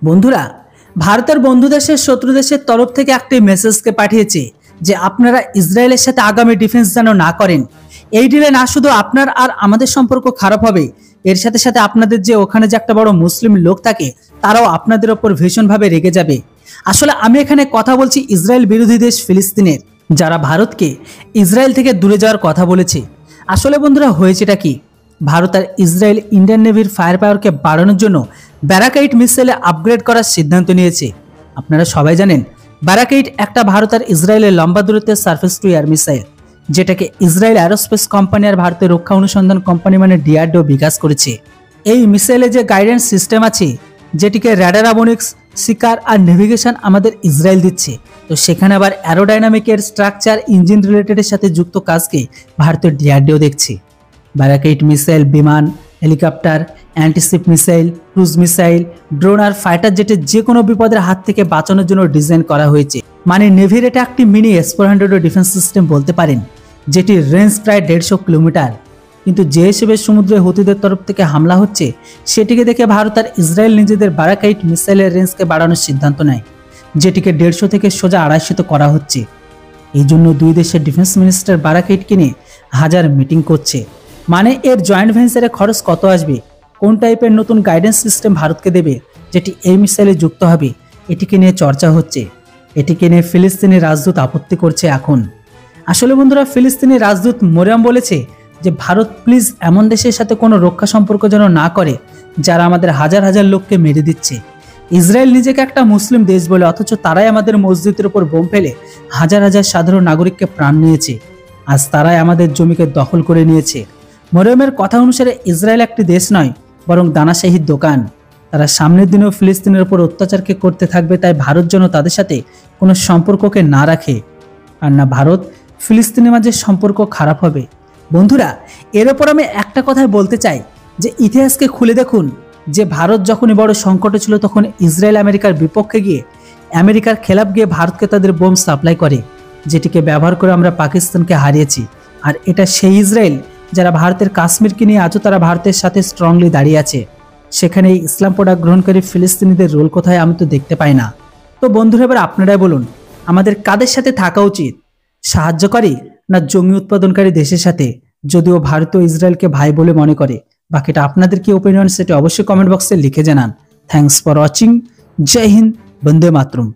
বন্ধুরা, ভারতের বন্ধু দেশের শত্রু দেশের তরফ থেকে একটি মেসেজকে পাঠিয়েছে যে আপনারা ইসরায়েলের সাথে আগামী ডিফেন্স যেন না করেন। এই ডিলে না শুধু আপনার আর আমাদের সম্পর্ক খারাপ হবে, এর সাথে সাথে আপনাদের যে ওখানে যে একটা বড় মুসলিম লোক থাকে তারাও আপনাদের ওপর ভীষণভাবে রেগে যাবে। আসলে আমি এখানে কথা বলছি ইসরায়েল বিরোধী দেশ ফিলিস্তিনের, যারা ভারতকে ইসরায়েল থেকে দূরে যাওয়ার কথা বলেছে। আসলে বন্ধুরা, হয়েছেটা কি, ভারত আর ইসরায়েল ইন্ডিয়ান নেভির ফায়ার পাওয়ারকে বাড়ানোর জন্য ব্যারাকাইট মিসাইলে আপগ্রেড করার সিদ্ধান্ত নিয়েছে। আপনারা সবাই জানেন ব্যারাকাইট একটা ভারত আর ইসরায়েলের লম্বা দূরত্বের সার্ফেস টু এয়ার মিসাইল, যেটাকে ইসরায়েল অ্যারোস্পেস কোম্পানি আর ভারতের রক্ষা অনুসন্ধান কোম্পানি মানে ডিআরডিও বিকাশ করেছে। এই মিসাইলে যে গাইডেন্স সিস্টেম আছে, যেটিকে র্যাডার অ্যাভিওনিক্স, শিকার আর নেভিগেশন আমাদের ইসরায়েল দিচ্ছে, তো সেখানে আবার অ্যারোডাইনামিকের স্ট্রাকচার, ইঞ্জিন রিলেটেডের সাথে যুক্ত কাজকে ভারতের ডিআরডিও দেখছে। ব্যারাকাইট মিসাইল বিমান, helicopter, antiship missile, cruise missile, drone আর ফাইটার জেটের যে কোনো বিপদের হাত থেকে বাঁচানোর জন্য ডিজাইন করা হয়েছে। মানে নেভির এটা একটি মিনি S-400 ডিফেন্স সিস্টেম বলতে পারেন, যেটির রেঞ্জ প্রায় 150 কিলোমিটার। কিন্তু যে হিসেবে সমুদ্রে হুতিদের তরফ থেকে হামলা হচ্ছে, সেটিকে দেখে ভারত আর ইসরায়েল নিজেদের ব্যারাকাইট মিসাইলের রেঞ্জকে বাড়ানোর সিদ্ধান্ত নেয়, যেটিকে 150 থেকে সোজা 250 করা হচ্ছে। এই জন্য দুই দেশের ডিফেন্স মিনিস্টার ব্যারাকাইট কিনে হাজার মিটিং করছে। মানে এর জয়েন্ট ভেঞ্চারে খরচ কত আসবে, কোন টাইপের নতুন গাইডেন্স সিস্টেম ভারতকে দেবে যেটি এই মিসাইলে যুক্ত হবে, এটিকে নিয়ে চর্চা হচ্ছে। এটিকে নিয়ে ফিলিস্তিনি রাজদূত আপত্তি করছে এখন। আসলে বন্ধুরা, ফিলিস্তিনি রাজদূত মোরিয়াম বলেছে যে ভারত প্লিজ এমন দেশের সাথে কোনো রক্ষা সম্পর্ক যেন না করে যারা আমাদের হাজার হাজার লোককে মেরে দিচ্ছে। ইসরায়েল নিজেকে একটা মুসলিম দেশ বলে, অথচ তারাই আমাদের মসজিদের উপর বোম ফেলে হাজার হাজার সাধারণ নাগরিককে প্রাণ নিয়েছে। আজ তারাই আমাদের জমিকে দখল করে নিয়েছে। মোরিয়ামের কথা অনুসারে ইসরায়েল একটি দেশ নয়, বরং দানাশাহীর দোকান। তারা সামনের দিনেও ফিলিস্তিনের উপর অত্যাচারকে করতে থাকবে। তাই ভারত যেন তাদের সাথে কোনো সম্পর্ককে না রাখে, আর না ভারত ফিলিস্তিনের মাঝে সম্পর্ক খারাপ হবে। বন্ধুরা, এর ওপর আমি একটা কথাই বলতে চাই যে ইতিহাসকে খুলে দেখুন, যে ভারত যখনই বড় সংকটে ছিল তখন ইসরায়েল আমেরিকার বিপক্ষে গিয়ে, আমেরিকার খেলাফ গিয়ে ভারতকে তাদের বোম সাপ্লাই করে, যেটিকে ব্যবহার করে আমরা পাকিস্তানকে হারিয়েছি। আর এটা সেই ইসরায়েল যারা ভারতের কাশ্মীরকে নিয়ে আজও তারা ভারতের সাথে স্ট্রংলি দাঁড়িয়ে আছে। সেখানে এই ইসলাম প্রোডাক্ট গ্রহণকারী ফিলিস্তিনিদের রোল কোথায়, আমি তো দেখতে পাই না। তো বন্ধুরা, এবার আপনারাই বলুন, আমাদের কাদের সাথে থাকা উচিত, সাহায্যকারী না জঙ্গি উৎপাদনকারী দেশের সাথে, যদিও ভারত ও ইসরায়েলকে ভাই বলে মনে করে। বাকিটা আপনাদের কি ওপিনিয়ন, সেটা অবশ্যই কমেন্ট বক্সে লিখে জানান। Thanks for watching. জয় হিন্দ, বন্দে মাতরম।